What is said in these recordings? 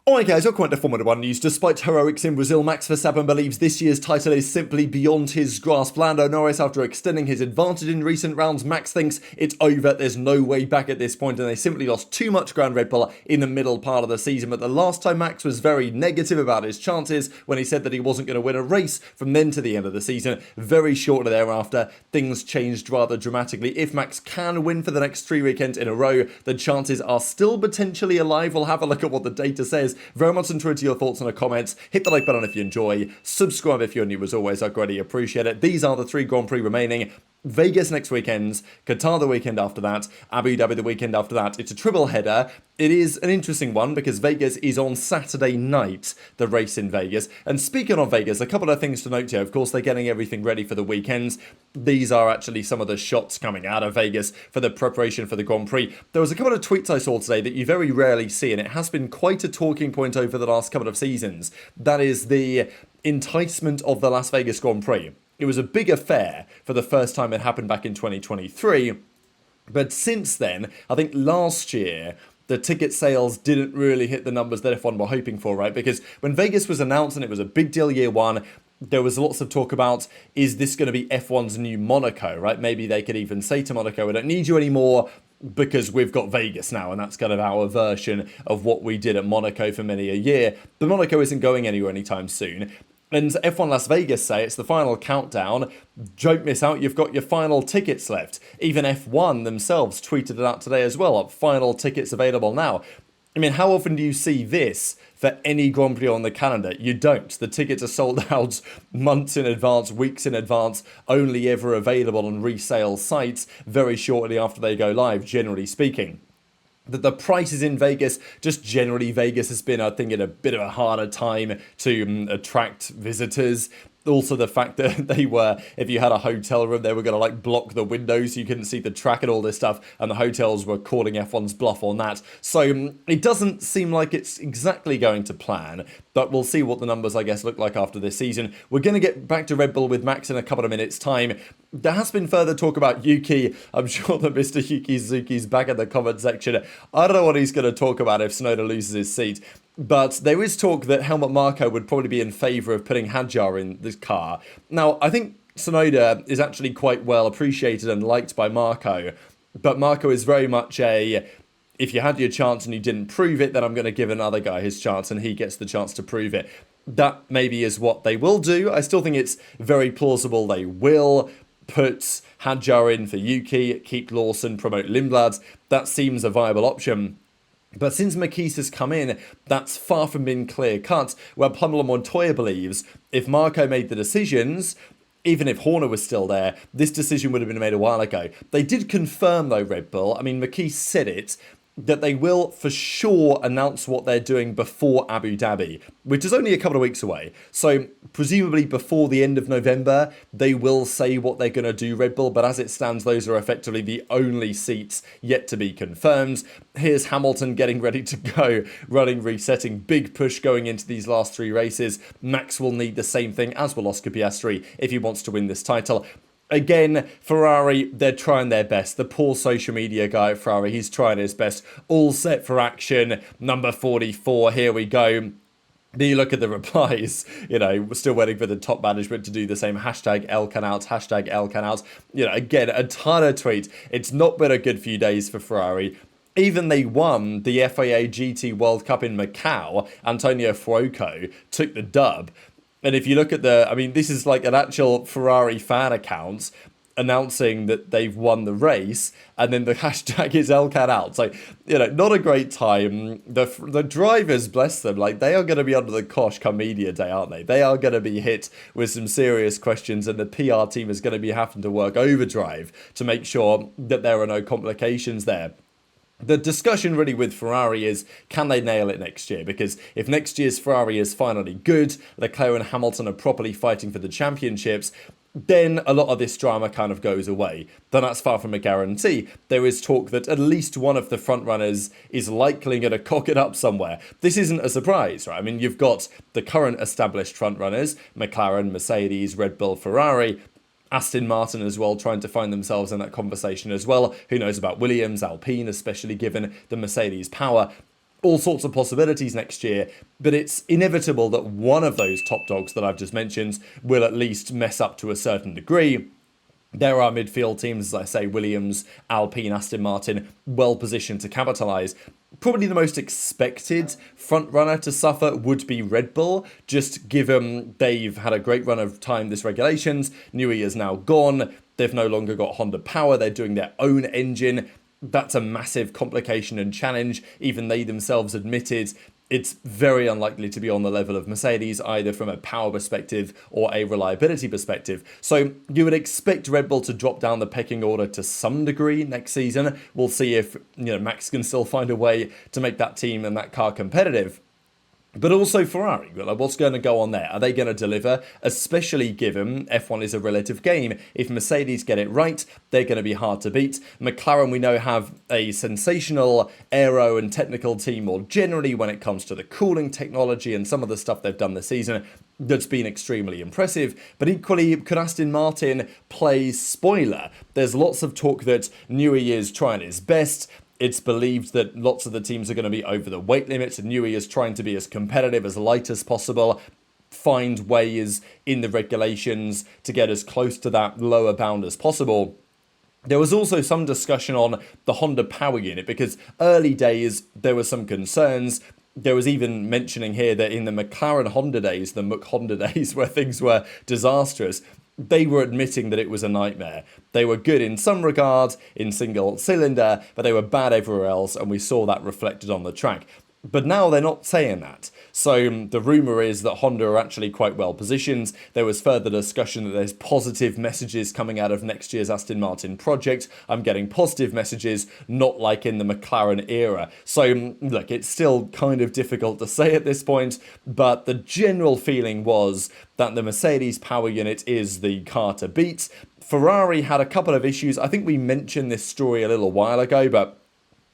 Alright guys, welcome to Formula 1 news. Despite heroics in Brazil, Max Verstappen believes this year's title is simply beyond his grasp. Lando Norris, after extending his advantage in recent rounds, Max thinks it's over, there's no way back at this point, and they simply lost too much ground Red Bull in the middle part of the season. But the last time Max was very negative about his chances when he said that he wasn't going to win a race from then to the end of the season. Very shortly thereafter, things changed rather dramatically. If Max can win for the next 3 weekends in a row, the chances are still potentially alive. We'll have a look at what the data says. Very much into your thoughts in the comments. Hit the like button if you enjoy. Subscribe if you're new as always. I greatly appreciate it. These are the 3 Grand Prix remaining. Vegas next weekend, Qatar the weekend after that, Abu Dhabi the weekend after that. It's a triple header. It is an interesting one because Vegas is on Saturday night, the race in Vegas. And speaking of Vegas, a couple of things to note here. Of course, they're getting everything ready for the weekends. These are actually some of the shots coming out of Vegas for the preparation for the Grand Prix. There was a couple of tweets I saw today that you very rarely see, and it has been quite a talking point over the last couple of seasons. That is the enticement of the Las Vegas Grand Prix. It was a big affair for the first time it happened back in 2023. But since then, I think last year, the ticket sales didn't really hit the numbers that F1 were hoping for, right? Because when Vegas was announced and it was a big deal year one, there was lots of talk about, is this going to be F1's new Monaco, right? Maybe they could even say to Monaco, we don't need you anymore because we've got Vegas now, and that's kind of our version of what we did at Monaco for many a year. But Monaco isn't going anywhere anytime soon. And F1 Las Vegas say it's the final countdown. Don't miss out, you've got your final tickets left. Even F1 themselves tweeted it out today as well. Final tickets available now. I mean, how often do you see this for any Grand Prix on the calendar? You don't. The tickets are sold out months in advance, weeks in advance, only ever available on resale sites very shortly after they go live, generally speaking. That the prices in Vegas, just generally Vegas has been, I think, in a bit of a harder time to attract visitors. Also the fact that they were, if you had a hotel room, they were going to block the windows so you couldn't see the track and all this stuff, and the hotels were calling F1's bluff on that. So it doesn't seem like it's exactly going to plan, but we'll see what the numbers, I guess, look like after this season. We're going to get back to Red Bull with Max in a couple of minutes' time. There has been further talk about Yuki. I'm sure that Mr. Yuki Suzuki's back in the comment section. I don't know what he's going to talk about if Tsunoda loses his seat. But there is talk that Helmut Marko would probably be in favour of putting Hadjar in this car. Now, I think Tsunoda is actually quite well appreciated and liked by Marko. But Marko is very much a, if you had your chance and you didn't prove it, then I'm going to give another guy his chance and he gets the chance to prove it. That maybe is what they will do. I still think it's very plausible they will put Hadjar in for Yuki, keep Lawson, promote Lindblad. That seems a viable option. But since Marquez has come in, that's far from being clear-cut, where Pamela Montoya believes if Marko made the decisions, even if Horner was still there, this decision would have been made a while ago. They did confirm, though, Red Bull, I mean, Marquez said it, that they will for sure announce what they're doing before Abu Dhabi, which is only a couple of weeks away. So presumably before the end of November, they will say what they're going to do, Red Bull, but as it stands, those are effectively the only seats yet to be confirmed. Here's Hamilton getting ready to go, running, resetting, big push going into these last 3 races. Max will need the same thing, as will Oscar Piastri, if he wants to win this title. Again, Ferrari, they're trying their best. The poor social media guy at Ferrari, he's trying his best. All set for action. Number 44, here we go. Then you look at the replies, we're still waiting for the top management to do the same. Hashtag El Canals, hashtag El Canals. Again, a ton of tweets. It's not been a good few days for Ferrari. Even they won the FIA GT World Cup in Macau. Antonio Fuoco took the dub. And if you look at this is like an actual Ferrari fan account announcing that they've won the race, and then the hashtag is El Canal. So, not a great time. The drivers, bless them, they are going to be under the cosh come media day, aren't they? They are going to be hit with some serious questions, and the PR team is going to be having to work overdrive to make sure that there are no complications there. The discussion really with Ferrari is, can they nail it next year? Because if next year's Ferrari is finally good, Leclerc and Hamilton are properly fighting for the championships, then a lot of this drama kind of goes away. Then that's far from a guarantee. There is talk that at least one of the frontrunners is likely going to cock it up somewhere. This isn't a surprise, right? I mean, you've got the current established frontrunners, McLaren, Mercedes, Red Bull, Ferrari, Aston Martin as well, trying to find themselves in that conversation as well. Who knows about Williams, Alpine, especially given the Mercedes power. all sorts of possibilities next year, but it's inevitable that one of those top dogs that I've just mentioned will at least mess up to a certain degree. There are midfield teams, as I say, Williams, Alpine, Aston Martin, well positioned to capitalise. Probably the most expected front runner to suffer would be Red Bull, just given they've had a great run of time this regulations. Newey is now gone. They've no longer got Honda power. They're doing their own engine. That's a massive complication and challenge. Even they themselves admitted it's very unlikely to be on the level of Mercedes, either from a power perspective or a reliability perspective. So you would expect Red Bull to drop down the pecking order to some degree next season. We'll see if Max can still find a way to make that team and that car competitive. But also Ferrari, what's going to go on there? Are they going to deliver? Especially given F1 is a relative game. If Mercedes get it right, they're going to be hard to beat. McLaren, we know, have a sensational aero and technical team more generally when it comes to the cooling technology and some of the stuff they've done this season. That's been extremely impressive. But equally, could Aston Martin play spoiler? There's lots of talk that Newey is trying his best. It's believed that lots of the teams are going to be over the weight limits, and Newey is trying to be as competitive, as light as possible, find ways in the regulations to get as close to that lower bound as possible. There was also some discussion on the Honda power unit, because early days there were some concerns. There was even mentioning here that in the McLaren Honda days, the Mc Honda days where things were disastrous, they were admitting that it was a nightmare. They were good in some regard, in single cylinder, but they were bad everywhere else, and we saw that reflected on the track. But now they're not saying that. So the rumour is that Honda are actually quite well positioned. There was further discussion that there's positive messages coming out of next year's Aston Martin project. I'm getting positive messages, not like in the McLaren era. So look, it's still kind of difficult to say at this point, but the general feeling was that the Mercedes power unit is the car to beat. Ferrari had a couple of issues. I think we mentioned this story a little while ago, but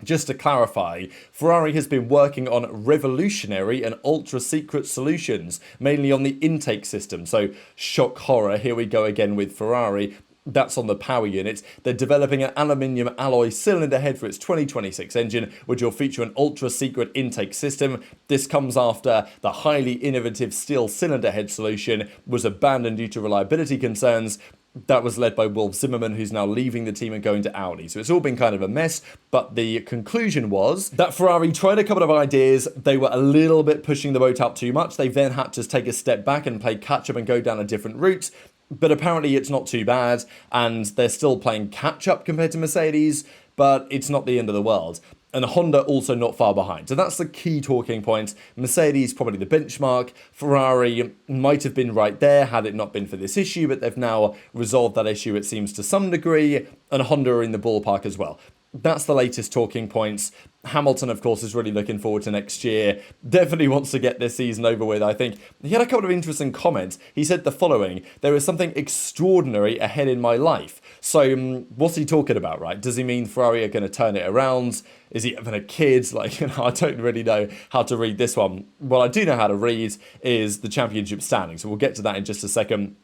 just to clarify, Ferrari has been working on revolutionary and ultra-secret solutions, mainly on the intake system. So, shock horror, here we go again with Ferrari. That's on the power unit. They're developing an aluminium alloy cylinder head for its 2026 engine, which will feature an ultra-secret intake system. This comes after the highly innovative steel cylinder head solution was abandoned due to reliability concerns. That was led by Wolf Zimmermann, who's now leaving the team and going to Audi. So it's all been kind of a mess, but the conclusion was that Ferrari tried a couple of ideas. They were a little bit pushing the boat out too much. They then had to take a step back and play catch-up and go down a different route. But apparently it's not too bad, and they're still playing catch-up compared to Mercedes, but it's not the end of the world. And Honda also not far behind. So that's the key talking point. Mercedes probably the benchmark. Ferrari might have been right there had it not been for this issue, but they've now resolved that issue, it seems, to some degree. And Honda are in the ballpark as well. That's the latest talking points. Hamilton, of course, is really looking forward to next year. Definitely wants to get this season over with, I think. He had a couple of interesting comments. He said the following: there is something extraordinary ahead in my life. So, what's he talking about, right? Does he mean Ferrari are going to turn it around? Is he having a kid? I don't really know how to read this one. What I do know how to read is the championship standing. So we'll get to that in just a second.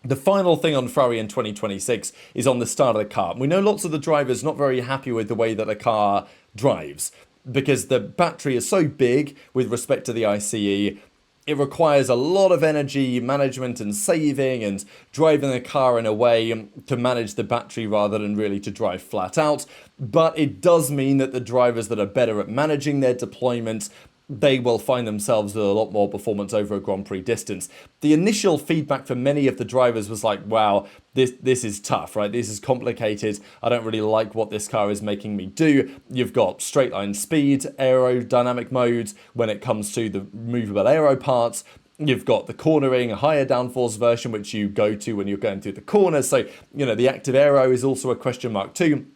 The final thing on Ferrari in 2026 is on the start of the car. We know lots of the drivers not very happy with the way that the car drives because the battery is so big with respect to the ICE. It requires a lot of energy management and saving and driving the car in a way to manage the battery rather than really to drive flat out. But it does mean that the drivers that are better at managing their deployment, they will find themselves with a lot more performance over a Grand Prix distance. The initial feedback from many of the drivers was like, wow, this is tough, right? This is complicated. I don't really like what this car is making me do. You've got straight line speed, aerodynamic modes when it comes to the movable aero parts. You've got the cornering, a higher downforce version, which you go to when you're going through the corners. So, the active aero is also a question mark too.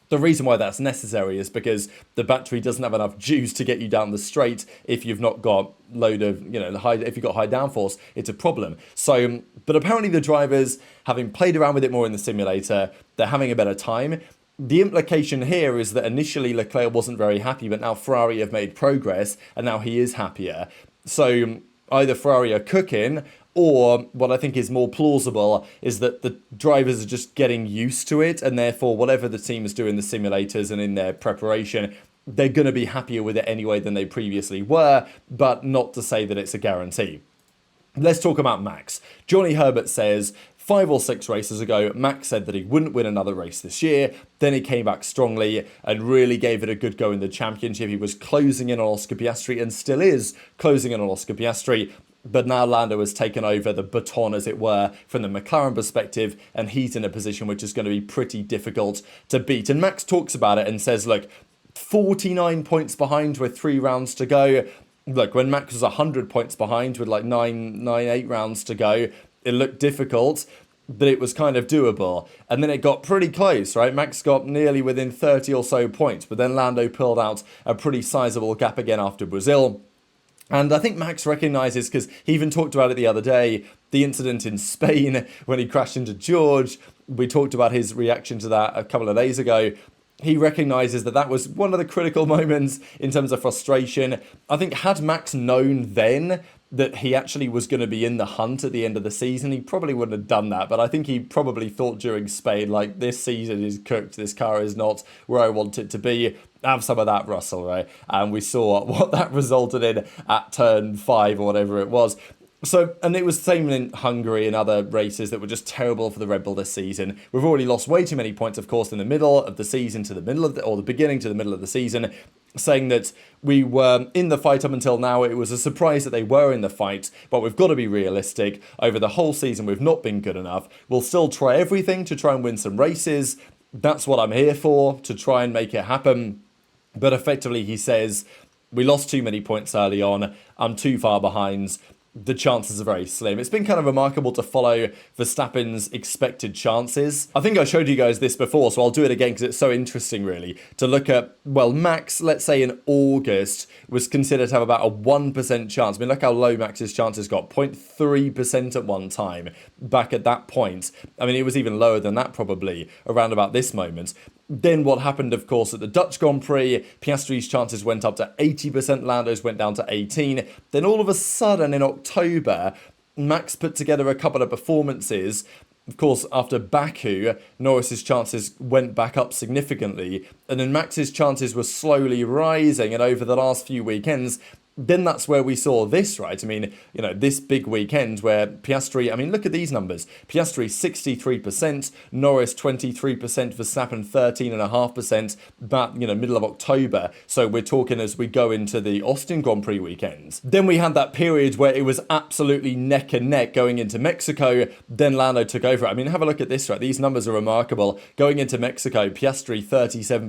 The reason why that's necessary is because the battery doesn't have enough juice to get you down the straight if you've not got load of, if you've got high downforce, it's a problem. So, but apparently the drivers, having played around with it more in the simulator, they're having a better time. The implication here is that initially Leclerc wasn't very happy, but now Ferrari have made progress and now he is happier. So either Ferrari are cooking, or what I think is more plausible is that the drivers are just getting used to it, and therefore whatever the teams do in the simulators and in their preparation, they're going to be happier with it anyway than they previously were, but not to say that it's a guarantee. Let's talk about Max. Johnny Herbert says 5 or 6 races ago, Max said that he wouldn't win another race this year. Then he came back strongly and really gave it a good go in the championship. He was closing in on Oscar Piastri and still is closing in on Oscar Piastri. But now Lando has taken over the baton, as it were, from the McLaren perspective, and he's in a position which is going to be pretty difficult to beat. And Max talks about it and says, look, 49 points behind with 3 rounds to go. Look, when Max was 100 points behind with like 8 rounds to go, it looked difficult, but it was kind of doable. And then it got pretty close, right? Max got nearly within 30 or so points, but then Lando pulled out a pretty sizable gap again after Brazil. And I think Max recognises, because he even talked about it the other day, the incident in Spain when he crashed into George. We talked about his reaction to that a couple of days ago. He recognises that that was one of the critical moments in terms of frustration. I think had Max known then that he actually was going to be in the hunt at the end of the season, he probably wouldn't have done that. But I think he probably thought during Spain, like, this season is cooked. This car is not where I want it to be. Have some of that, Russell, right? And we saw what that resulted in at turn 5 or whatever it was. So, and it was the same in Hungary and other races that were just terrible for the Red Bull this season. We've already lost way too many points, of course, in the middle of the season to the middle of or the beginning to the middle of the season, saying that we were in the fight up until now. It was a surprise that they were in the fight, but we've got to be realistic. Over the whole season, we've not been good enough. We'll still try everything to try and win some races. That's what I'm here for, to try and make it happen. But effectively, he says, we lost too many points early on. I'm too far behind. The chances are very slim. It's been kind of remarkable to follow Verstappen's expected chances. I think I showed you guys this before, so I'll do it again because it's so interesting, really, to look at, well, Max, let's say in August, was considered to have about a 1% chance. I mean, look how low Max's chances got, 0.3% at one time back at that point. I mean, it was even lower than that probably around about this moment. Then what happened, of course, at the Dutch Grand Prix, Piastri's chances went up to 80%, Lando's went down to 18%. Then all of a sudden in October, Max put together a couple of performances. Of course, after Baku, Norris's chances went back up significantly, and then Max's chances were slowly rising, and over the last few weekends, then that's where we saw this, right? I mean, you know, this big weekend where Piastri, I mean, look at these numbers. Piastri 63%, Norris 23%, Verstappen 13.5%, but, you know, middle of October. So we're talking as we go into the Austin Grand Prix weekends. Then we had that period where it was absolutely neck and neck going into Mexico. Then Lando took over. I mean, have a look at this, right? These numbers are remarkable. Going into Mexico, Piastri 37%,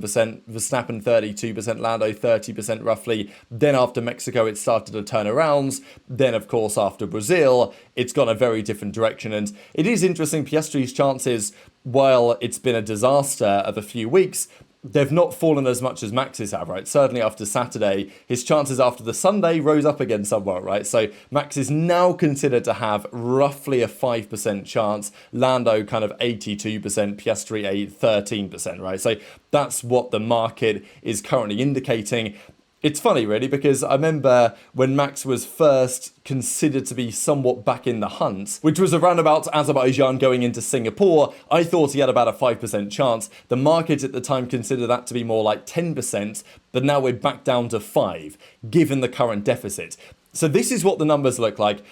Verstappen 32%, Lando 30% roughly. Then after Mexico, it started to turn around. Then, of course, after Brazil, it's gone a very different direction. And it is interesting, Piastri's chances, while it's been a disaster of a few weeks, they've not fallen as much as Max's have, right? Certainly after Saturday, his chances after the Sunday rose up again somewhat, right? So Max is now considered to have roughly a 5% chance. Lando kind of 82%, Piastri 13%, right? So that's what the market is currently indicating. It's funny, really, because I remember when Max was first considered to be somewhat back in the hunt, which was around about Azerbaijan going into Singapore, I thought he had about a 5% chance. The market at the time considered that to be more like 10%, but now we're back down to 5%, given the current deficit. So this is what the numbers look like.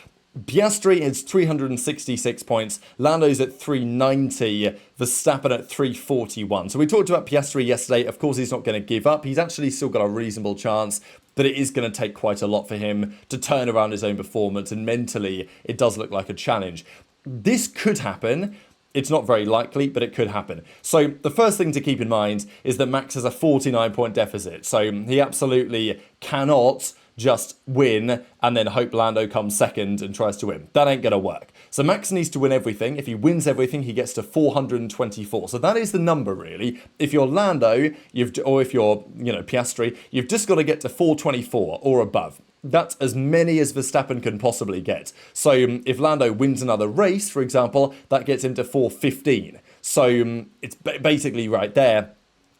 Piastri is 366 points, Lando's at 390, Verstappen at 341. So we talked about Piastri yesterday. Of course, he's not going to give up. He's actually still got a reasonable chance, but it is going to take quite a lot for him to turn around his own performance, and mentally, it does look like a challenge. This could happen. It's not very likely, but it could happen. So the first thing to keep in mind is that Max has a 49-point deficit. So he absolutely cannot just win and then hope Lando comes second and tries to win. That ain't going to work. So Max needs to win everything. If he wins everything, he gets to 424. So that is the number, really. If you're Lando, or if you're, Piastri, you've just got to get to 424 or above. That's as many as Verstappen can possibly get. So if Lando wins another race, for example, that gets him to 415. So it's basically right there.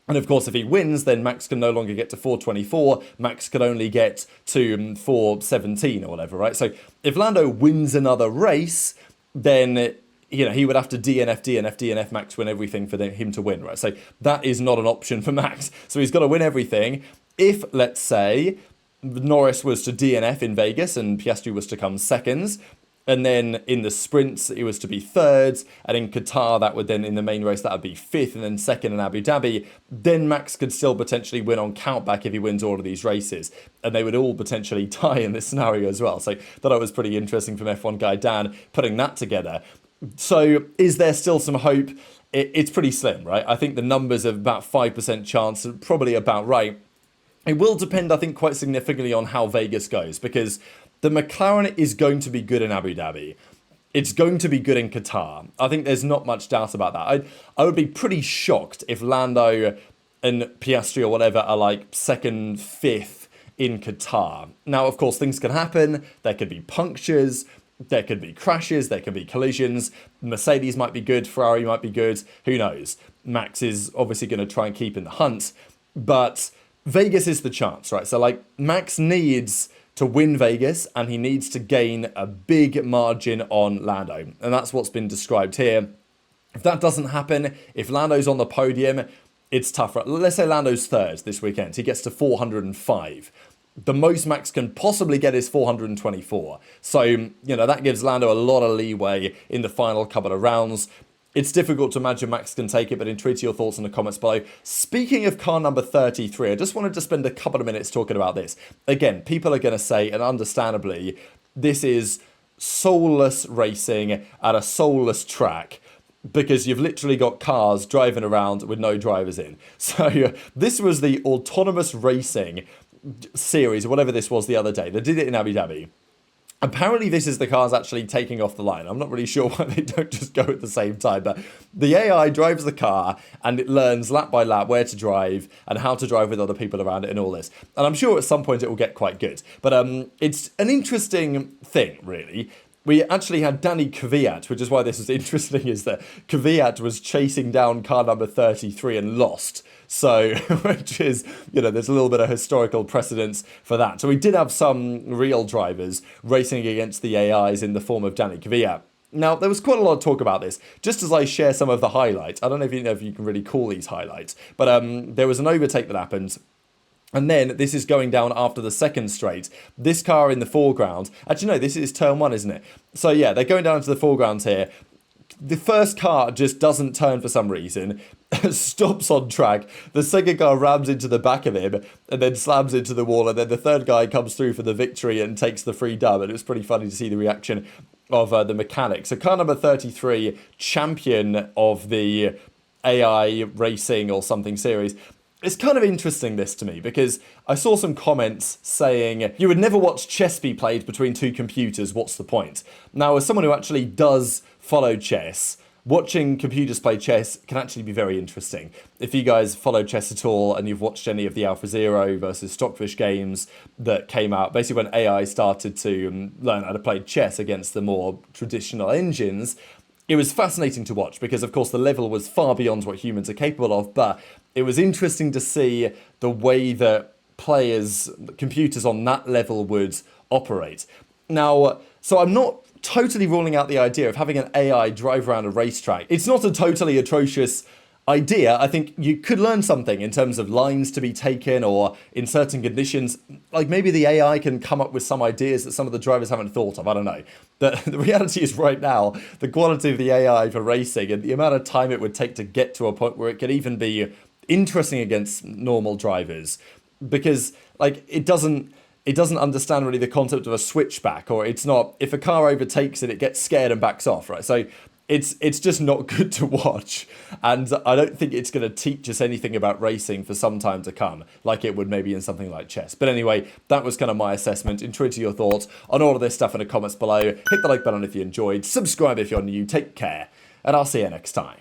And of course, if he wins, then Max can no longer get to 424. Max can only get to 417 or whatever, right? So if Lando wins another race, then he would have to DNF Max win everything for him to win, right? So that is not an option for Max. So he's got to win everything. If, let's say, Norris was to DNF in Vegas and Piastri was to come seconds, and then in the sprints, it was to be thirds. And in Qatar, that would then, in the main race, that would be fifth. And then second in Abu Dhabi. Then Max could still potentially win on countback if he wins all of these races. And they would all potentially tie in this scenario as well. So thought it was pretty interesting from F1 guy Dan putting that together. So is there still some hope? It's pretty slim, right? I think the numbers of about 5% chance are probably about right. It will depend, I think, quite significantly on how Vegas goes, because the McLaren is going to be good in Abu Dhabi. It's going to be good in Qatar. I think there's not much doubt about that. I would be pretty shocked if Lando and Piastri or whatever are like second, fifth in Qatar. Now, of course, things can happen. There could be punctures. There could be crashes. There could be collisions. Mercedes might be good. Ferrari might be good. Who knows? Max is obviously going to try and keep in the hunt. But Vegas is the chance, right? So, like, Max needs to win Vegas, and he needs to gain a big margin on Lando. And that's what's been described here. If that doesn't happen, if Lando's on the podium, it's tough. Let's say Lando's third this weekend. He gets to 405. The most Max can possibly get is 424. So, you know, that gives Lando a lot of leeway in the final couple of rounds. It's difficult to imagine Max can take it, but intrigue your thoughts in the comments below. Speaking of car number 33, I just wanted to spend a couple of minutes talking about this. Again, people are going to say, and understandably, this is soulless racing at a soulless track, because you've literally got cars driving around with no drivers in. So this was the autonomous racing series, or whatever this was the other day. They did it in Abu Dhabi. Apparently, this is the cars actually taking off the line. I'm not really sure why they don't just go at the same time, but the AI drives the car and it learns lap by lap where to drive and how to drive with other people around it and all this. And I'm sure at some point it will get quite good. But it's an interesting thing, really. We actually had Danny Kvyat, which is why this is interesting, is that Kvyat was chasing down car number 33 and lost. So, which is, you know, there's a little bit of historical precedence for that. So we did have some real drivers racing against the AIs in the form of Danny Kvyat. Now, there was quite a lot of talk about this, just as I share some of the highlights. I don't know if you can really call these highlights, but there was an overtake that happened. And then this is going down after the second straight. This car in the foreground. Actually, no, this is turn one, isn't it? So, yeah, they're going down to the foreground here. The first car just doesn't turn for some reason, stops on track. The second car rams into the back of him and then slams into the wall. And then the third guy comes through for the victory and takes the free dub. And it was pretty funny to see the reaction of the mechanic. So car number 33, champion of the AI racing or something series. It's kind of interesting, this, to me, because I saw some comments saying, you would never watch chess be played between two computers, what's the point? Now, as someone who actually does follow chess, watching computers play chess can actually be very interesting. If you guys follow chess at all and you've watched any of the AlphaZero versus Stockfish games that came out, basically when AI started to learn how to play chess against the more traditional engines, it was fascinating to watch because, of course, the level was far beyond what humans are capable of, but it was interesting to see the way that computers on that level would operate. Now, so I'm not totally ruling out the idea of having an AI drive around a racetrack. It's not a totally atrocious idea. I think you could learn something in terms of lines to be taken, or in certain conditions, like maybe the AI can come up with some ideas that some of the drivers haven't thought of. I don't know. But the reality is right now, the quality of the AI for racing and the amount of time it would take to get to a point where it could even be interesting against normal drivers, because like it doesn't understand really the concept of a switchback, or it's not, if a car overtakes it, it gets scared and backs off, right? So it's just not good to watch, and I don't think it's going to teach us anything about racing for some time to come, like it would maybe in something like chess. But anyway, that was kind of my assessment. Intrigued to your thoughts on all of this stuff in the comments below. Hit the like button if you enjoyed, subscribe if you're new, take care, and I'll see you next time.